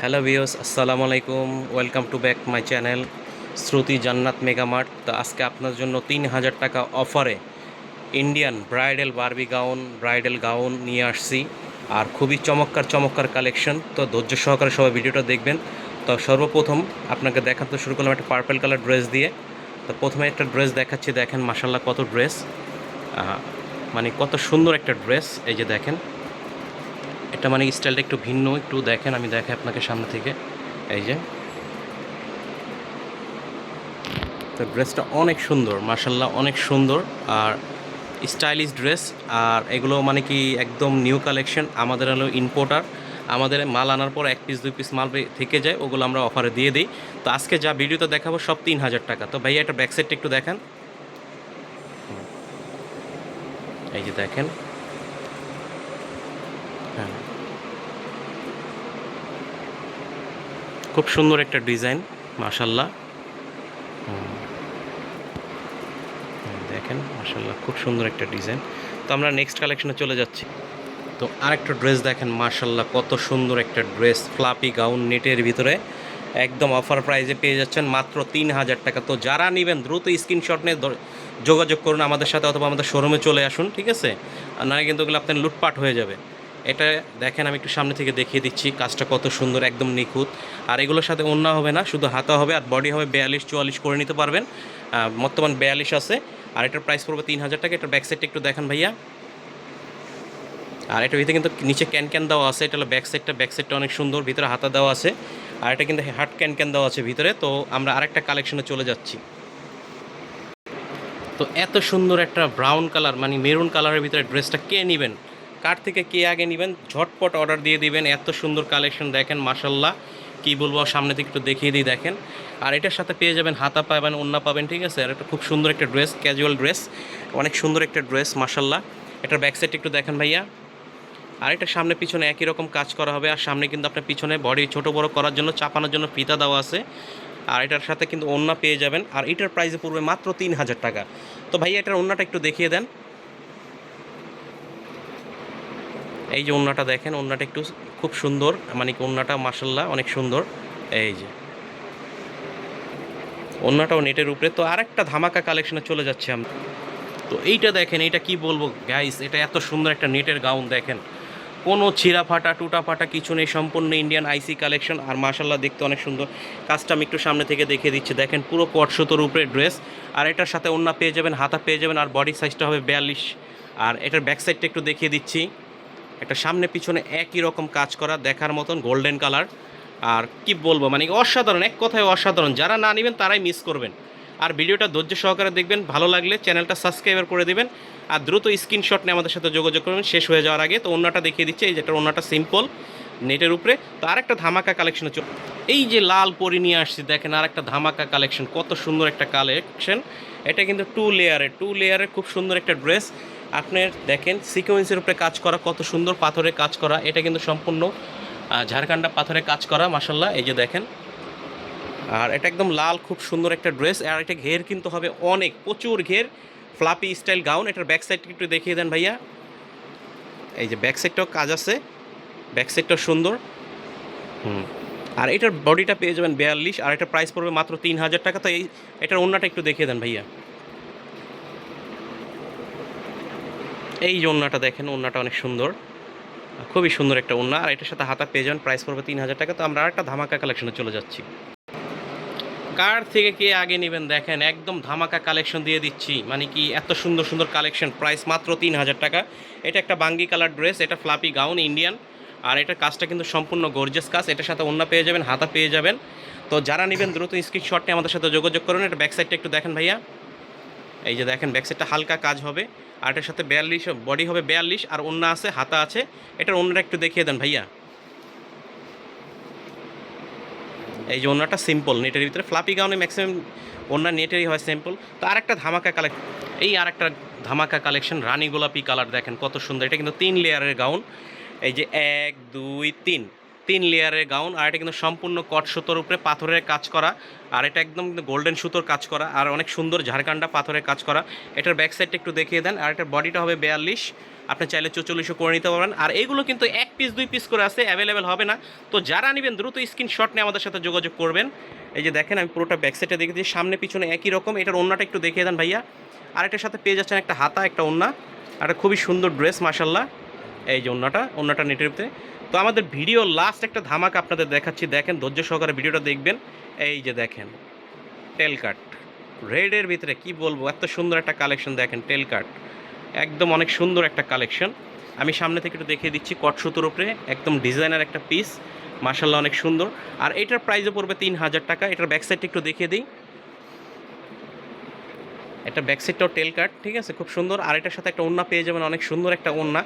Hello views, আসসালামু আলাইকুম। Welcome to back my channel Shruti Jannat Megamart. তো আজকে আপনার জন্য 3000 টাকা অফারে ইন্ডিয়ান ব্রাইডাল গাউন নিয়ে আসছি। আর খুবই চমৎকার চমৎকার কালেকশন। তো ধৈর্য সহকারে সবাই ভিডিওটা দেখবেন। তো সর্বপ্রথম আপনাকে দেখাতে শুরু করলাম একটা পার্পল কালার ড্রেস দিয়ে। তো প্রথমে একটা ড্রেস দেখাচ্ছি, দেখেন মাশাল্লাহ কত ড্রেস, মানে কত সুন্দর একটা ড্রেস। এই যে দেখেন, এটা মানে স্টাইলটা একটু ভিন্ন, একটু দেখেন, আমি দেখাই আপনাকে সামনে থেকে। এই যে, তো ড্রেসটা অনেক সুন্দর, মাশাল্লাহ অনেক সুন্দর আর স্টাইলিশ ড্রেস। আর এগুলো মানে কি একদম নিউ কালেকশন, আমাদের হলো ইম্পোর্টার। আমাদের মাল আনার পর 1 পিস 2 পিস মাল থেকে যায়, ওগুলো আমরা অফারে দিয়ে দিই। তো আজকে যা ভিডিওতে দেখাবো সব 3000 টাকা। তো ভাইয়া একটা ব্যাক সাইডটা একটু দেখান। এই যে দেখেন, হ্যাঁ, খুব সুন্দর একটা ডিজাইন, মাশাল্লাহ। দেখেন মাশাল্লাহ খুব সুন্দর একটা ডিজাইন। তো আমরা নেক্সট কালেকশনে চলে যাচ্ছি। তো আরেকটা ড্রেস দেখেন, মাশাল্লাহ কত সুন্দর একটা ড্রেস, ফ্লাপি গাউন নেটের ভিতরে, একদম অফার প্রাইজে পেয়ে যাচ্ছেন মাত্র 3000 টাকা। তো যারা নেবেন দ্রুত স্ক্রিনশট নিয়ে যোগাযোগ করুন আমাদের সাথে, অথবা আমাদের শোরুমে চলে আসুন, ঠিক আছে? আর নয় কিন্তু ওগুলো আপনার লুটপাট হয়ে যাবে। এটা দেখেন, আমি একটু সামনে থেকে দেখিয়ে দিচ্ছি, কাজটা কত সুন্দর, একদম নিখুঁত। আর এগুলোর সাথে ওড়না হবে না, শুধু হাতা হবে, আর বডি হবে 42-44 করে নিতে পারবেন। বর্তমান 42 আছে। আর এটার প্রাইস পড়বে 3000 টাকা। এটার ব্যাক সাইডটা একটু দেখেন ভাইয়া। আর এটার ভিতরে কিন্তু নিচে ক্যান দেওয়া আছে, এটা হলো ব্যাক সাইডটা অনেক সুন্দর, ভিতরে হাতা দেওয়া আছে। আর এটা কিন্তু হার্ট ক্যান দেওয়া আছে ভিতরে। তো আমরা আরেকটা কালেকশনে চলে যাচ্ছি। তো এত সুন্দর একটা ব্রাউন কালার, মানে মেরুন কালারের ভিতরে ড্রেসটা কে নেবেন, কার থেকে কে আগে নেবেন, ঝটপট অর্ডার দিয়ে দিবেন। এত সুন্দর কালেকশন দেখেন, মাশাল্লাহ কী বলবো, সামনে থেকে একটু দেখিয়ে দিই, দেখেন। আর এটার সাথে পেয়ে যাবেন হাতা পাবেন, ওড়না পাবেন, ঠিক আছে? আর একটা খুব সুন্দর একটা ড্রেস, ক্যাজুয়াল ড্রেস, অনেক সুন্দর একটা ড্রেস, মাশাল্লাহ। এটার ব্যাক সাইড একটু দেখেন ভাইয়া। আর এটা সামনে পিছনে একই রকম কাজ করা হবে। আর সামনে কিন্তু আপনার পিছনে বডি ছোট বড় করার জন্য, চাপানোর জন্য ফিতা দেওয়া আছে। আর এটার সাথে কিন্তু ওড়না পেয়ে যাবেন। আর এটার প্রাইসে পড়বে মাত্র 3000 টাকা। তো ভাই এটার ওড়নাটা একটু দেখিয়ে দেন। এই যে ওড়নাটা দেখেন, ওড়নাটা একটু খুব সুন্দর, মানে কি ওড়নাটা মাশাল্লাহ অনেক সুন্দর। এই যে ওড়নাটাও নেটের উপরে। তো আরেকটা ধামাকা কালেকশনে চলে যাচ্ছে আমরা। তো এইটা দেখেন, এইটা কি বলবো গাইস, এটা এত সুন্দর একটা নেটের গাউন দেখেন, কোনো ছিঁড়া ফাটা টুটা ফাটা কিছু নেই, সম্পূর্ণ ইন্ডিয়ান আইসি কালেকশন। আর মাশাল্লাহ দেখতে অনেক সুন্দর। কাজটা আমি একটু সামনে থেকে দেখিয়ে দিচ্ছি, দেখেন পুরো কটসুতোর উপরে ড্রেস। আর এটার সাথে ওড়না পেয়ে যাবেন, হাতা পেয়ে যাবেন, আর বডি সাইজটা হবে 42। আর এটার ব্যাক সাইডটা একটু দেখিয়ে দিচ্ছি, একটা সামনে পিছনে একই রকম কাজ করা, দেখার মতন গোল্ডেন কালার। আর কি বলবো, মানে অসাধারণ, এক কথায় অসাধারণ। যারা না নেবেন তারাই মিস করবেন। আর ভিডিওটা ধৈর্য সহকারে দেখবেন, ভালো লাগলে চ্যানেলটা সাবস্ক্রাইবার করে দেবেন। আর দ্রুত স্ক্রিনশট নিয়ে আমাদের সাথে যোগাযোগ করবেন শেষ হয়ে যাওয়ার আগে। তো ওড়নাটা দেখিয়ে দিচ্ছে, এই যেটা ওড়নাটা সিম্পল নেটের উপরে। তো আরেকটা ধামাকা কালেকশনে এই যে লাল পরি নিয়ে আসছি, দেখেন আরেকটা ধামাকা কালেকশন, কত সুন্দর একটা কালেকশন। এটা কিন্তু টু লেয়ারের খুব সুন্দর একটা ড্রেস। আপনার দেখেন সিকোয়েন্সের উপরে কাজ করা, কত সুন্দর পাথরের কাজ করা। এটা কিন্তু সম্পূর্ণ ঝাড়খান্ডা পাথরের কাজ করা, মাশাল্লাহ। এই যে দেখেন, আর এটা একদম লাল, খুব সুন্দর একটা ড্রেস। আর এটা ঘের কিন্তু হবে অনেক, প্রচুর ঘের, ফ্লাপি স্টাইল গাউন। এটার ব্যাক সাইডটা একটু দেখিয়ে দেন ভাইয়া। এই যে ব্যাক সাইডটাও কাজ আছে, ব্যাক সাইডটাও সুন্দর। আর এটার বডিটা পেয়ে যাবেন 42। আর এটার প্রাইস পড়বে মাত্র 3000 টাকা। তো এটার ওড়নাটা একটু দেখিয়ে দেন ভাইয়া। এই যে ওড়নাটা দেখেন, ওড়নাটা অনেক সুন্দর, খুবই সুন্দর একটা ওড়না। আর এটার সাথে হাতা পেয়ে যাবেন, প্রাইস পড়বে 3000 টাকা। তো আমরা আরেকটা ধামাকা কালেকশনে চলে যাচ্ছি। কার থেকে কে আগে নেবেন, দেখেন একদম ধামাকা কালেকশন দিয়ে দিচ্ছি, মানে কি এত সুন্দর সুন্দর কালেকশন, প্রাইস মাত্র 3000 টাকা। এটা একটা বাঙ্গি কালার ড্রেস, এটা ফ্লাপি গাউন ইন্ডিয়ান। আর এটার কাজটা কিন্তু সম্পূর্ণ গর্জিয়াস কাজ। এটার সাথে ওড়না পেয়ে যাবেন, হাতা পেয়ে যাবেন। তো যারা নেবেন দ্রুত স্ক্রিনশট নিয়ে আমাদের সাথে যোগাযোগ করুন। এটা ব্যাক সাইডটা একটু দেখেন ভাইয়া। এই যে দেখেন, ব্যাক সাইডটা হালকা কাজ হবে। আর এটার সাথে 42, বডি হবে 42, আর ওড়না আছে, হাতা আছে। এটার ওড়নাটা একটু দেখিয়ে দেন ভাইয়া। এই যে ওড়নাটা সিম্পল নেটের ভিতরে, ফ্লাপি গাউনে ম্যাক্সিমাম ওড়না নেটেরই হয় সিম্পল। তো আরেকটা ধামাকা কালেকশন, এই আরেকটা ধামাকা কালেকশন, রানী গোলাপি কালার, দেখেন কত সুন্দর। এটা কিন্তু 3 লেয়ারের গাউন। এই যে 1 2 3, 3 লেয়ারের গাউন। আর এটা কিন্তু সম্পূর্ণ কট সুতোর উপরে পাথরের কাজ করা। আর এটা একদম কিন্তু গোল্ডেন সুতোর কাজ করা, আর অনেক সুন্দর ঝাড়খান্ডা পাথরের কাজ করা। এটার ব্যাক সাইডটা একটু দেখিয়ে দেন। আর এটার বডিটা হবে 42, আপনি চাইলে 44ও করে নিতে পারবেন। আর এইগুলো কিন্তু 1 পিস 2 পিস করে আছে, অ্যাভেলেবেল হবে না। তো যারা নেবেন দ্রুত স্ক্রিনশট নিয়ে আমাদের সাথে যোগাযোগ করবেন। এই যে দেখেন আমি পুরোটা ব্যাক সাইডে দেখে দিচ্ছি, সামনে পিছনে একই রকম। এটার ওড়নাটা একটু দেখিয়ে দেন ভাইয়া। আরেকটার সাথে পেয়ে যাচ্ছেন একটা হাতা, একটা ওড়না, আর একটা খুবই সুন্দর ড্রেস মাশাল্লাহ। এই যে ওড়নাটা নেটের ভিতরে। তো আমাদের ভিডিও লাস্ট একটা ধামাকা আপনাদের দেখাচ্ছি, দেখেন ধৈর্য সহকারে ভিডিওটা দেখবেন। এই যে দেখেন টেল কাট রেডের ভিতরে, কি বলবো এত সুন্দর একটা কালেকশন, দেখেন টেল কাট একদম অনেক সুন্দর একটা কালেকশন। আমি সামনে থেকে একটু দেখিয়ে দিচ্ছি, কট সুতোর উপরে একদম ডিজাইনার একটা পিস মাশাল্লাহ, অনেক সুন্দর। আর এটার প্রাইসও পড়বে 3000 টাকা। এটার ব্যাক সাইডটা একটু দেখিয়ে দিই, একটা ব্যাক সাইডটাও টেল কাট, ঠিক আছে, খুব সুন্দর। আর এটার সাথে একটা ওড়না পেয়ে যাবেন, অনেক সুন্দর একটা ওড়না।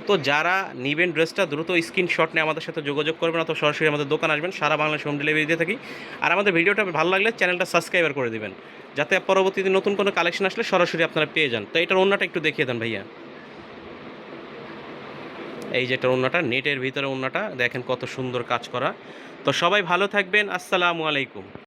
তো যারা নেবেন ড্রেসটা দ্রুত স্ক্রিনশট নিয়ে আমাদের সাথে যোগাযোগ করবেন, অথবা সরাসরি আমাদের দোকান আসবেন, সারা বাংলাদেশ হোম ডেলিভারি দিয়ে থাকি। আর আমাদের ভিডিওটা ভালো লাগলে চ্যানেলটা সাবস্ক্রাইবার করে দিবেন, যাতে পরবর্তীতে নতুন কোনো কালেকশন আসলে সরাসরি আপনারা পেয়ে যান। তো এটার ওড়নাটা একটু দেখিয়ে দেন ভাইয়া। এই যে এটার ওড়নাটা নেটের ভিতরে, ওড়নাটা দেখেন কত সুন্দর কাজ করা। তো সবাই ভালো থাকবেন, আসসালামু আলাইকুম।